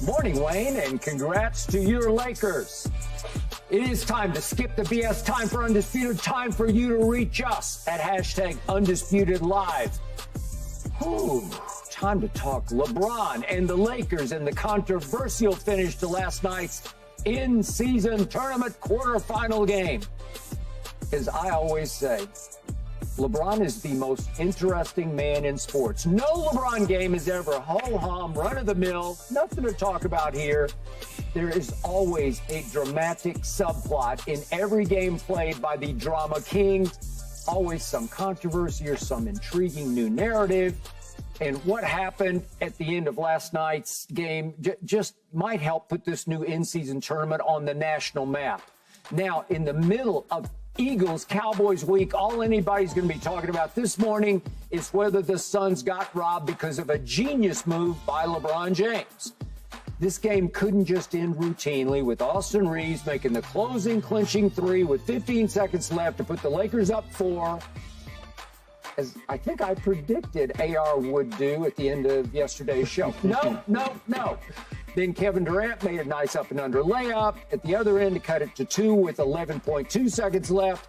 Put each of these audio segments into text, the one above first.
Morning, Wayne, and congrats to your Lakers. It is time to skip the BS, time for Undisputed, time for you to reach us at #UndisputedLive. Ooh, time to talk LeBron and the Lakers and the controversial finish to last night's in-season tournament quarterfinal game. As I always say, LeBron is the most interesting man in sports. No LeBron game is ever ho-hum, run-of-the-mill, nothing to talk about here. There is always a dramatic subplot in every game played by the drama king. Always some controversy or some intriguing new narrative. And what happened at the end of last night's game just might help put this new in-season tournament on the national map. Now, in the middle of Eagles-Cowboys week, all anybody's going to be talking about this morning is whether the Suns got robbed because of a genius move by LeBron James. This game couldn't just end routinely with Austin Reaves making the closing clinching three with 15 seconds left to put the Lakers up 4, as I think I predicted AR would do at the end of yesterday's show. No. Then Kevin Durant made a nice up and under layup at the other end to cut it to 2 with 11.2 seconds left.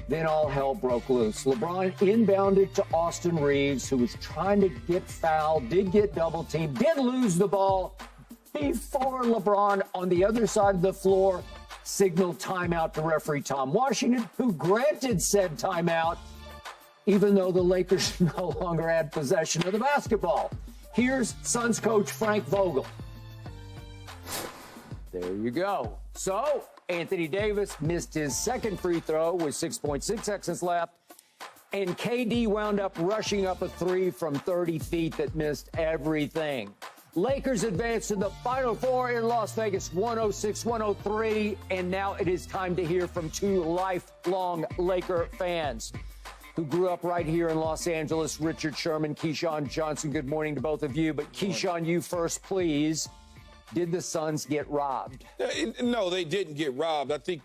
Then all hell broke loose. LeBron inbounded to Austin Reaves, who was trying to get fouled, did get double teamed, did lose the ball before LeBron on the other side of the floor signaled timeout to referee Tom Washington, who granted said timeout, even though the Lakers no longer had possession of the basketball. Here's Suns coach Frank Vogel. There you go. So, Anthony Davis missed his second free throw with 6.6 seconds left, and KD wound up rushing up a 3 from 30 feet that missed everything. Lakers advanced to the Final Four in Las Vegas, 106-103, and now it is time to hear from 2 lifelong Laker fans who grew up right here in Los Angeles, Richard Sherman, Keyshawn Johnson. Good morning to both of you. But Keyshawn, you first, please. Did the Suns get robbed? No, they didn't get robbed. I think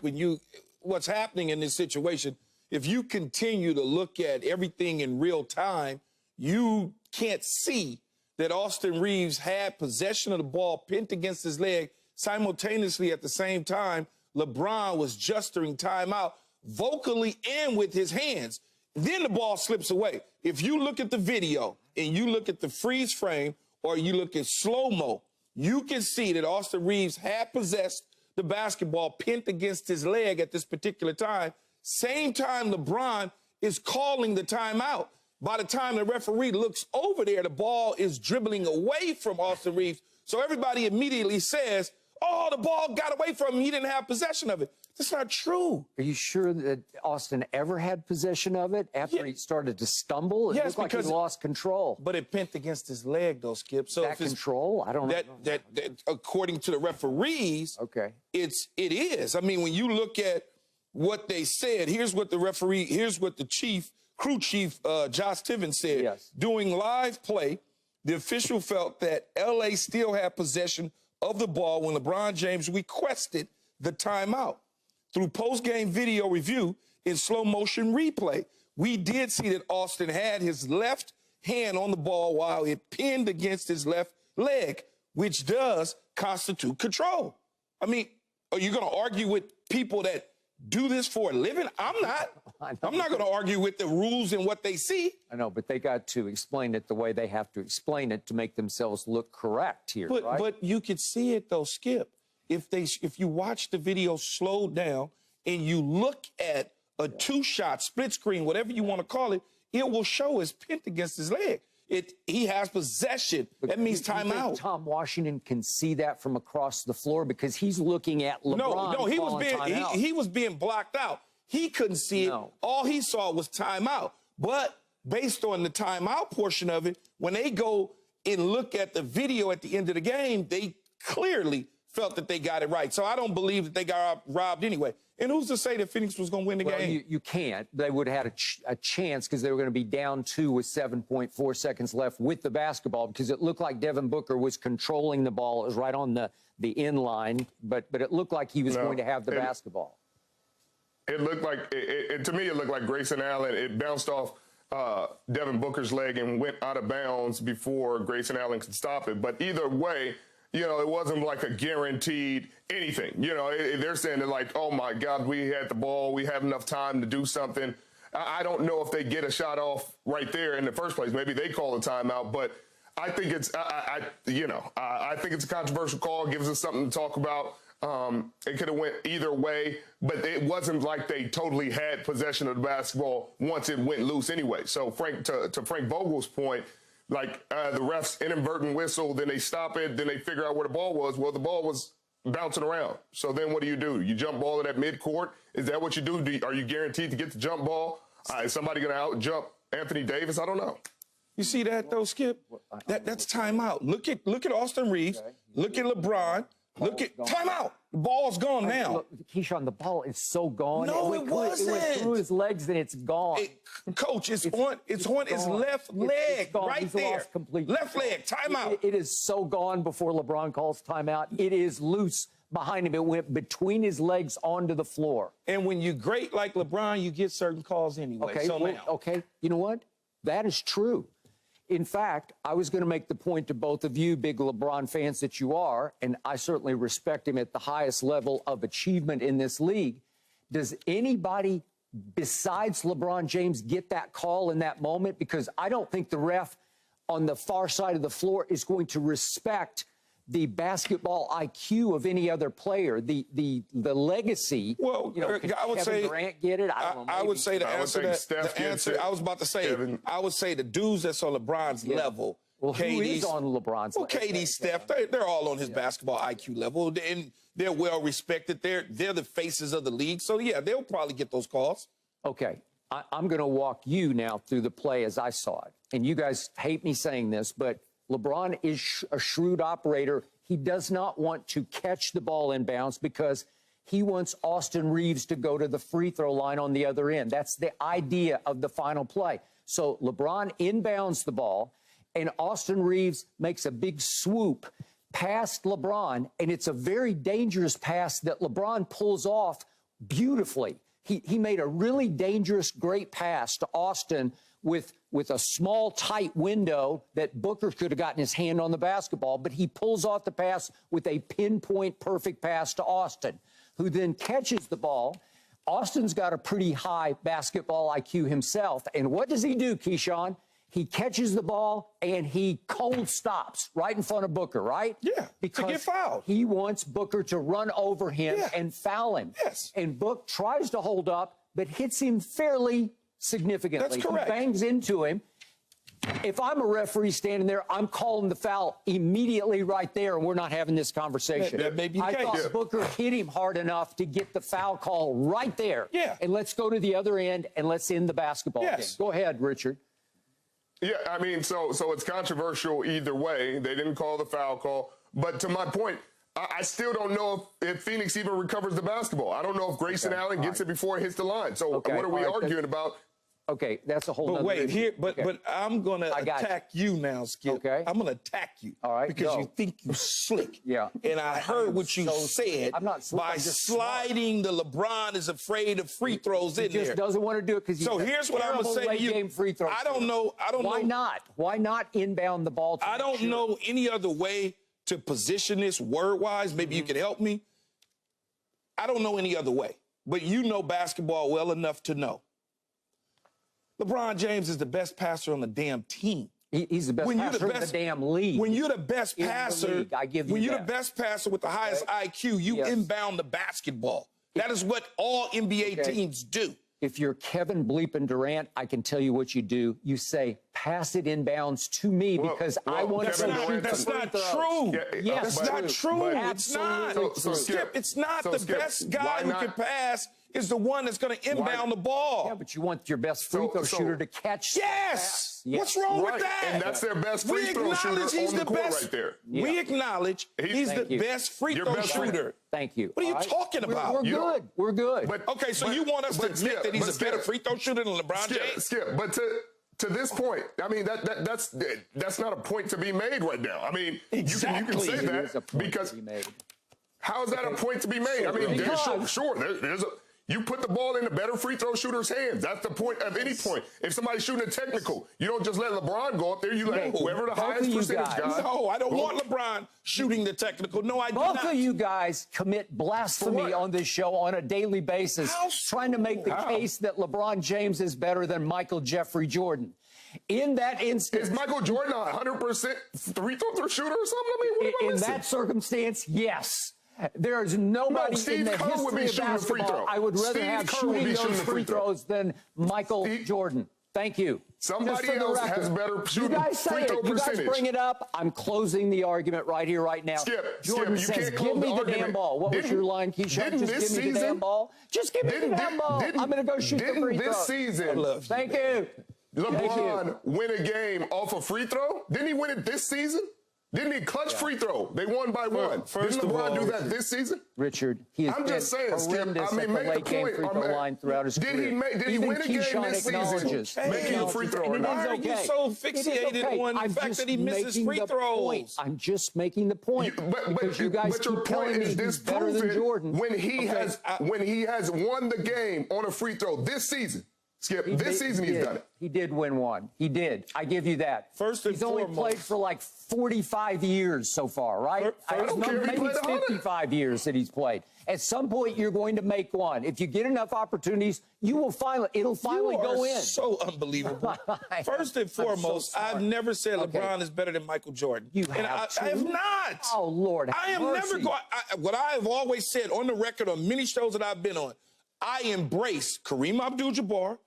what's happening in this situation, if you continue to look at everything in real time, you can't see that Austin Reaves had possession of the ball pinned against his leg. Simultaneously, at the same time, LeBron was gesturing timeout vocally and with his hands. Then the ball slips away. If you look at the video and you look at the freeze frame or you look at slow-mo, you can see that Austin Reaves had possessed the basketball pinned against his leg at this particular time. Same time LeBron is calling the timeout. By the time the referee looks over there, the ball is dribbling away from Austin Reaves. So everybody immediately says, oh, the ball got away from him. He didn't have possession of it. That's not true. Are you sure that Austin ever had possession of it after he started to stumble? It looked like he lost control. But it pinned against his leg, though, Skip. So that control? I don't know. That according to the referees, it is. I mean, when you look at what they said, here's what the crew chief, Josh Tiven said. Yes. During live play, the official felt that L.A. still had possession of the ball when LeBron James requested the timeout. Through post-game video review in slow-motion replay, we did see that Austin had his left hand on the ball while it pinned against his left leg, which does constitute control. I mean, are you going to argue with people that do this for a living? I'm not. I'm not going to argue with the rules and what they see. I know, but they got to explain it the way they have to explain it to make themselves look correct here, right? But you could see it, though, Skip. If you watch the video slowed down and you look at a two-shot, split screen, whatever you want to call it, it will show his pinned against his leg. He has possession. That means timeout. Tom Washington can see that from across the floor because he's looking at LeBron. No, he was being blocked out. He couldn't see it. All he saw was timeout. But based on the timeout portion of it, when they go and look at the video at the end of the game, they clearly felt that they got it right. So I don't believe that they got robbed anyway. And who's to say that Phoenix was going to win the game? You can't. They would have had a chance because they were going to be down 2 with 7.4 seconds left with the basketball because it looked like Devin Booker was controlling the ball. It was right on the in line, but it looked like he was going to have the basketball. It looked like, to me, it looked like Grayson Allen. It bounced off Devin Booker's leg and went out of bounds before Grayson Allen could stop it. But either way, you know, it wasn't like a guaranteed anything. You know, they're saying that like, oh my God, we had the ball, we have enough time to do something. I don't know if they get a shot off right there in the first place. Maybe they call a timeout, but I think it's, I think it's a controversial call. It gives us something to talk about. It could have went either way, but it wasn't like they totally had possession of the basketball once it went loose anyway. So to Frank Vogel's point, like the refs inadvertent whistle, then they stop it, then they figure out where the ball was. Well, the ball was bouncing around. So then what do? You jump ball at that midcourt? Is that what you do? Are you guaranteed to get the jump ball? Is somebody going to out jump Anthony Davis? I don't know. You see that though, Skip? That's timeout. Look at Austin Reaves. Look at LeBron. Look at timeout. The ball's gone now. Look, Keyshawn, the ball is so gone. No, it wasn't. It went through his legs and it's gone. Coach, it's on his left leg right He's there. lost completely. Left leg, timeout. It is so gone before LeBron calls timeout. It is loose behind him. It went between his legs onto the floor. And when you're great like LeBron, you get certain calls anyway. Okay, okay. You know what? That is true. In fact, I was going to make the point to both of you, big LeBron fans that you are, and I certainly respect him at the highest level of achievement in this league. Does anybody besides LeBron James get that call in that moment? Because I don't think the ref on the far side of the floor is going to respect the basketball IQ of any other player, the legacy. Well, you know, I would Kevin say Durant get it. I don't know. I would say the I would answer. think Steph gets it. I was about to say. Kevin. I would say the dudes that's on LeBron's level. Well, who is on LeBron's level? KD, Steph, they're all on his basketball IQ level, and they're well respected. They're the faces of the league, so yeah, they'll probably get those calls. Okay, I'm going to walk you now through the play as I saw it, and you guys hate me saying this, but LeBron is a shrewd operator. He does not want to catch the ball inbounds because he wants Austin Reaves to go to the free throw line on the other end. That's the idea of the final play. So LeBron inbounds the ball, and Austin Reaves makes a big swoop past LeBron, and it's a very dangerous pass that LeBron pulls off beautifully. He made a really dangerous, great pass to Austin with a small, tight window that Booker could have gotten his hand on the basketball, but he pulls off the pass with a pinpoint perfect pass to Austin, who then catches the ball. Austin's got a pretty high basketball IQ himself, and what does he do, Keyshawn? He catches the ball, and he cold stops right in front of Booker, right? Yeah, because to get fouled. He wants Booker to run over him and foul him. Yes. And Book tries to hold up, but hits him fairly significantly. That's correct. He bangs into him. If I'm a referee standing there, I'm calling the foul immediately right there, and we're not having this conversation. That may be the I case. thought Booker hit him hard enough to get the foul call right there. Yeah. And let's go to the other end, and let's end the basketball game. Go ahead, Richard. Yeah, I mean, so it's controversial either way. They didn't call the foul call. But to my point, I still don't know if Phoenix even recovers the basketball. I don't know if Grayson Allen gets it before it hits the line. So what are we arguing about? Okay, that's a whole But nother wait, issue. here, but I'm gonna attack you now, Skip. Okay. I'm gonna attack you. All right, because go. you think you slick. Yeah. And I heard what you said. I'm not slick, by I'm just sliding the LeBron is afraid of free throws in there. He just doesn't want to do it because he's So here's what I'm gonna say to you. Game free throw I don't know. Why not? Why not inbound the ball? I don't know any other way to position this word-wise. Maybe you can help me. I don't know any other way. But you know basketball well enough to know. LeBron James is the best passer on the damn team. He's the best passer in the damn league. When you're the best passer, when you're the best passer with the highest IQ, you inbound the basketball. That is what all NBA teams do. If you're Kevin Bleepin Durant, I can tell you what you do. You say, pass it inbounds to me because I want to shoot. That's not true. Yes, that's not true. It's Absolutely not. Skip, it's not the best guy who can pass is the one that's going to inbound the ball. Yeah, but you want your best free throw shooter to catch. Yes. What's wrong with that? And that's their best free throw shooter on the court right there. We acknowledge he's the best free throw shooter. Thank you. What are you talking about? We're good. We're good. But, okay, so you want us to admit that he's a better free throw shooter than LeBron James? Skip, but to this point, I mean, that's not a point to be made right now. I mean, you can say that because how is that a point to be made? I mean, sure, You put the ball in the better free throw shooter's hands. That's the point of any point. If somebody's shooting a technical, you don't just let LeBron go up there. You let whoever the highest percentage guy. No, I don't want LeBron shooting the technical. No, I do not. Both of you guys commit blasphemy on this show on a daily basis, trying to make the case that LeBron James is better than Michael Jeffrey Jordan. In that instance, is Michael Jordan a 100% free throw shooter or something? I mean, what am I in missing? that circumstance, yes. There is nobody in the history of basketball I would rather have shooting those free throws than Michael Jordan. Thank you. Somebody else has better shooting free throw percentage. You guys bring it up. I'm closing the argument right here, right now. Jordan says, give me the damn ball. What was your line, Keyshawn? Just give me the damn ball. Just give me the damn ball. I'm going to go shoot the free throw. This season. Thank you. LeBron win a game off a free throw? Didn't he win it this season? Didn't he clutch free throw? They won by one. Didn't LeBron do that this season? Richard, he has been horrendous at the late game free throw line throughout his career. Did he win a game this season making a free throw or not? Why are you so fixated on the fact that he misses free throws? I'm just making the point. Because you guys keep telling me he's better than Jordan. When he has won the game on a free throw this season. Skip, this season he's done it. He did win one. He did. I give you that. He's only played for like 45 years so far, right? Maybe it's 55 years that he's played. At some point, you're going to make one. If you get enough opportunities, it'll finally go in. So unbelievable. First and foremost, I've never said LeBron is better than Michael Jordan. You have I have not. Oh, Lord. I am never going. What I have always said on the record on many shows that I've been on, I embrace Kareem Abdul-Jabbar,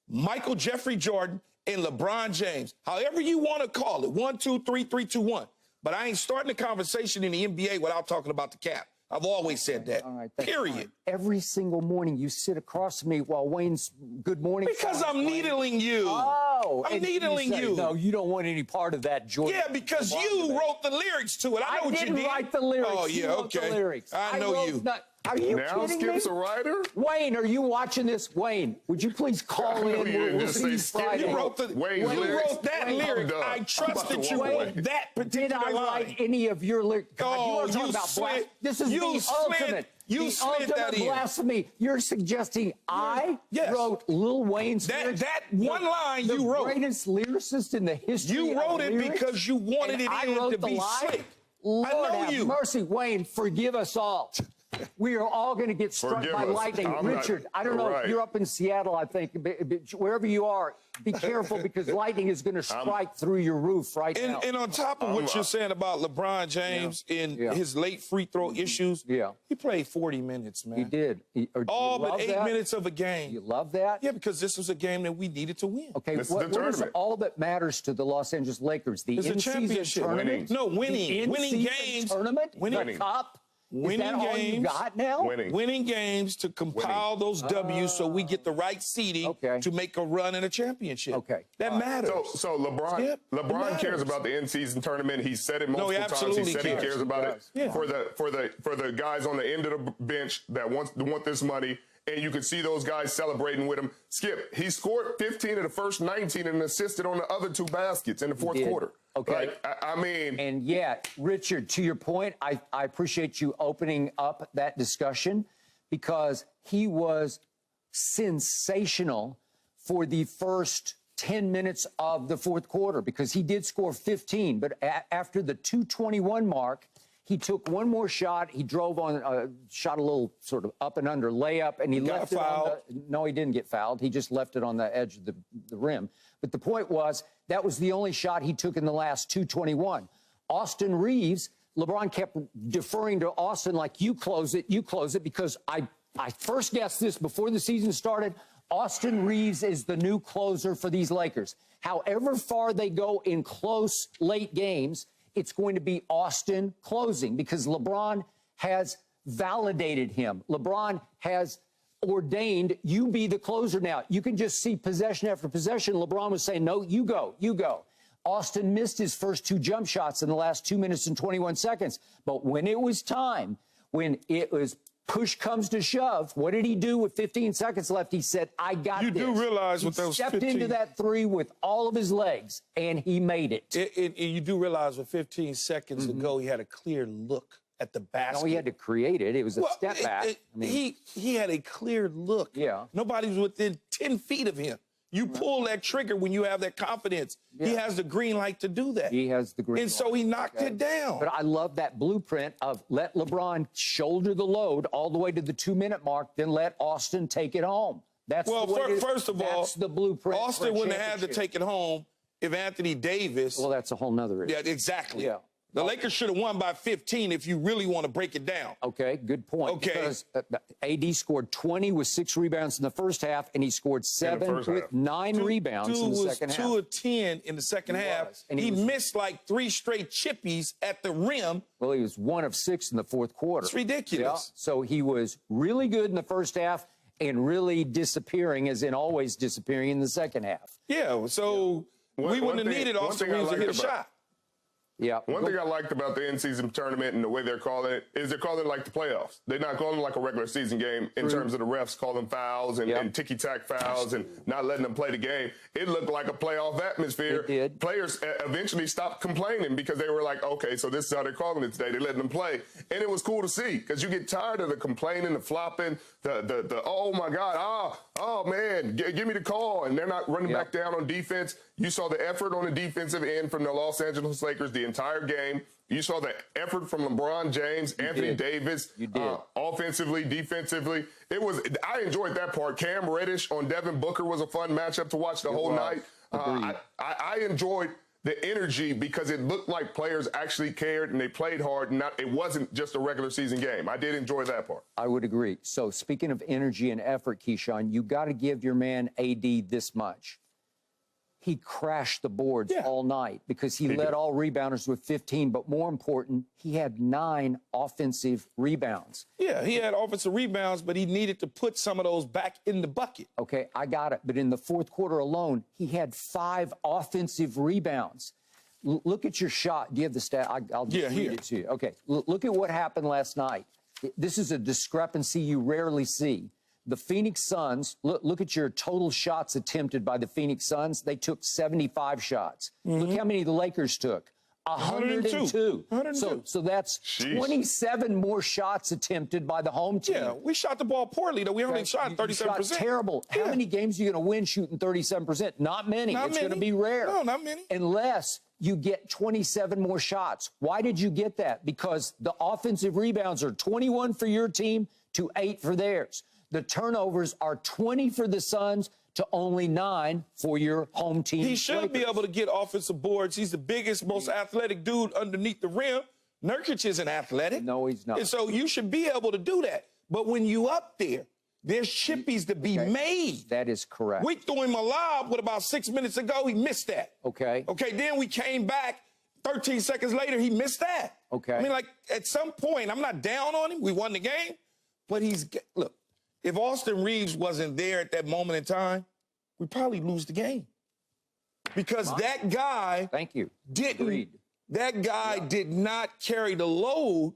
Michael Jeffrey Jordan, and LeBron James. However you want to call it. 1, 2, 3, 3, 2, 1. But I ain't starting a conversation in the NBA without talking about the cap. I've always said that. All right, period. Fine. Every single morning you sit across from me while Wayne's good morning. Because I'm needling you. Oh. I'm needling you. No, you don't want any part of that, Jordan. Yeah, because you wrote the lyrics to it. I know what you did. I didn't write the lyrics. Oh, yeah, okay. I know you. Are you now kidding Skip's me? a writer? Wayne, are you watching this? Wayne, would you please call in? We'll see you Friday. You wrote that lyric. I trusted you on that particular line. Did I write any of your lyrics? Oh, you about this is the ultimate. You slid that in. Blasphemy. You're suggesting I wrote Lil Wayne's lyrics? That one line you wrote. The greatest lyricist in the history of You wrote it lyrics? because you wanted it to be slick. Lord I know have you. mercy, Wayne, forgive us all. We are all going to get struck by lightning. Richard, I don't know. You're up in Seattle, I think. Wherever you are, be careful because lightning is going to strike through your roof right now. And on top of what you're saying about LeBron James and his late free throw issues, he played 40 minutes, man. He did. All but 8 minutes of a game. You love that? Yeah, because this was a game that we needed to win. Okay, what is all that matters to the Los Angeles Lakers? The in-season tournament? No, winning. Winning games. Tournament? The cup? Winning games, you got now? Winning games to compile those W's so we get the right seeding to make a run in a championship. That matters. So LeBron cares about the in-season tournament. He said it multiple times. He said he cares about it for the guys on the end of the bench that want this money. And you could see those guys celebrating with him. Skip, he scored 15 of the first 19 and assisted on the other 2 baskets in the fourth quarter. Okay. I mean. And yet, Richard, to your point, I appreciate you opening up that discussion because he was sensational for the first 10 minutes of the fourth quarter because he did score 15. But after the 2:21 mark, he took one more shot. He drove on, shot a little sort of up and under layup, and he left it on the. No, he didn't get fouled. He just left it on the edge of the rim. But the point was that was the only shot he took in the last 2:21. Austin Reaves, LeBron kept deferring to Austin like, you close it, because I first guessed this before the season started. Austin Reaves is the new closer for these Lakers. However far they go in close late games, it's going to be Austin closing because LeBron has validated him. LeBron has ordained you be the closer now. You can just see possession after possession. LeBron was saying, no, you go. Austin missed his first 2 jump shots in the last 2 minutes and 21 seconds. But when it was time, when it was push comes to shove, what did he do with 15 seconds left? He said, I got this. You do realize with those 15... He stepped into that 3 with all of his legs, and he made it. You do realize with 15 seconds ago, he had a clear look at the basket. No, he had to create it. It was a step back. He had a clear look. Yeah. Nobody was within 10 feet of him. You pull that trigger when you have that confidence. Yeah. He has the green light to do that. He has the green light. And so he knocked it down. But I love that blueprint of let LeBron shoulder the load all the way to the 2-minute mark, then let Austin take it home. That's first of all, that's the blueprint. Austin wouldn't have had to take it home if Anthony Davis. Well, that's a whole nother issue. Yeah, exactly. Yeah. The Lakers should have won by 15 if you really want to break it down. Okay, good point. Okay. Because AD scored 20 with 6 rebounds in the first half, and he scored 7 with 9 rebounds in the second half. 2 of 10 in the second half. And he missed like 3 straight chippies at the rim. Well, he was 1 of 6 in the fourth quarter. It's ridiculous. Yeah. So he was really good in the first half and really disappearing, as in always disappearing, in the second half. Yeah, so we wouldn't have needed Austin Reaves to hit a shot. Yeah. One thing I liked about the in-season tournament and the way they're calling it is they're calling it like the playoffs. They're not calling it like a regular season game in terms of the refs calling fouls and ticky-tack fouls and not letting them play the game. It looked like a playoff atmosphere. It did. Players eventually stopped complaining because they were like, okay, so this is how they're calling it today. They're letting them play. And it was cool to see because you get tired of the complaining, the flopping, the oh, my God, oh man, give me the call. And they're not running back down on defense. You saw the effort on the defensive end from the Los Angeles Lakers the entire game. You saw the effort from LeBron James, Anthony Davis, offensively, defensively. I enjoyed that part. Cam Reddish on Devin Booker was a fun matchup to watch the whole night. I enjoyed the energy because it looked like players actually cared and they played hard. And it wasn't just a regular season game. I did enjoy that part. I would agree. So speaking of energy and effort, Keyshawn, you got to give your man AD this much. He crashed the boards all night because he led all rebounders with 15. But more important, he had 9 offensive rebounds. Yeah, he had offensive rebounds, but he needed to put some of those back in the bucket. Okay, I got it. But in the fourth quarter alone, he had 5 offensive rebounds. Look at your shot. Do you have the stat? I'll just read it to you. Okay, look at what happened last night. This is a discrepancy you rarely see. The Phoenix Suns, look at your total shots attempted by the Phoenix Suns. They took 75 shots. Look how many the Lakers took. 102. So that's 27 more shots attempted by the home team. Yeah, we shot the ball poorly, though. We only shot 37%. Shot terrible. How many games are you going to win shooting 37%? Not many. It's going to be rare. No, not many. Unless you get 27 more shots. Why did you get that? Because the offensive rebounds are 21 for your team to 8 for theirs. The turnovers are 20 for the Suns to only 9 for your home team. He should be able to get offensive boards. He's the biggest, most athletic dude underneath the rim. Nurkic isn't athletic. No, he's not. And so you should be able to do that. But when you up there, there's chippies to be made. That is correct. We threw him a lob with about 6 minutes ago. He missed that. Okay. Okay, then we came back 13 seconds later. He missed that. Okay. I mean, like, at some point, I'm not down on him. We won the game. But look, if Austin Reaves wasn't there at that moment in time, we'd probably lose the game. Because that guy did not carry the load,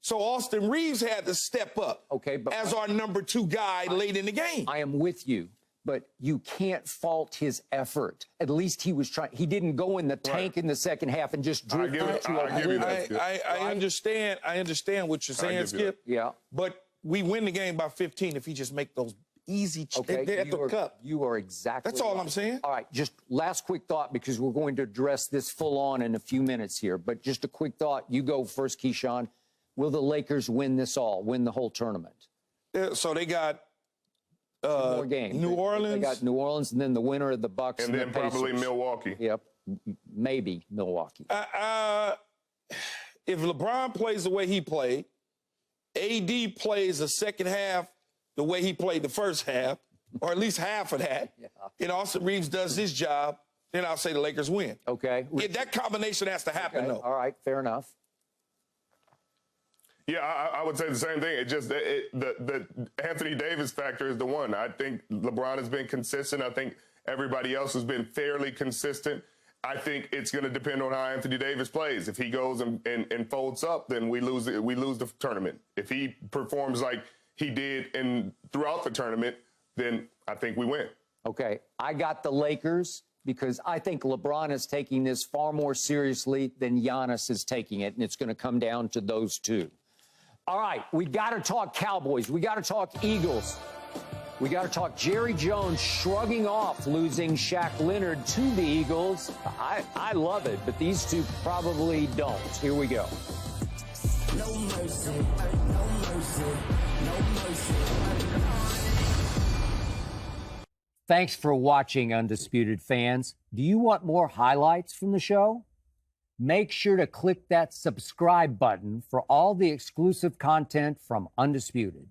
so Austin Reaves had to step up as our number 2 guy late in the game. I am with you, but you can't fault his effort. At least he was trying. He didn't go in the tank in the second half and just drift I understand what you're saying, Skip. Yeah. But we win the game by 15 if he just make those easy at the cup. You are exactly That's all right. I'm saying. All right, just last quick thought, because we're going to address this full on in a few minutes here. But just a quick thought. You go first, Keyshawn. Will the Lakers win this all, win the whole tournament? So they got more games. New Orleans. They got New Orleans, and then the winner of the Bucks and then probably Milwaukee. Yep, maybe Milwaukee. If LeBron plays the way he played, AD plays the second half the way he played the first half, or at least half of that, and Austin Reaves does his job, then I'll say the Lakers win. Okay. That combination has to happen, though. All right, fair enough. Yeah, I would say the same thing. It just the Anthony Davis factor is the one. I think LeBron has been consistent. I think everybody else has been fairly consistent. I think it's going to depend on how Anthony Davis plays. If he goes and folds up, then we lose the tournament. If he performs like he did throughout the tournament, then I think we win. Okay, I got the Lakers because I think LeBron is taking this far more seriously than Giannis is taking it, and it's going to come down to those two. All right, we got to talk Cowboys. We got to talk Eagles. We got to talk Jerry Jones shrugging off losing Shaq Leonard to the Eagles. I love it, but these two probably don't. Here we go. No mercy, no mercy, no mercy. Thanks for watching, Undisputed fans. Do you want more highlights from the show? Make sure to click that subscribe button for all the exclusive content from Undisputed.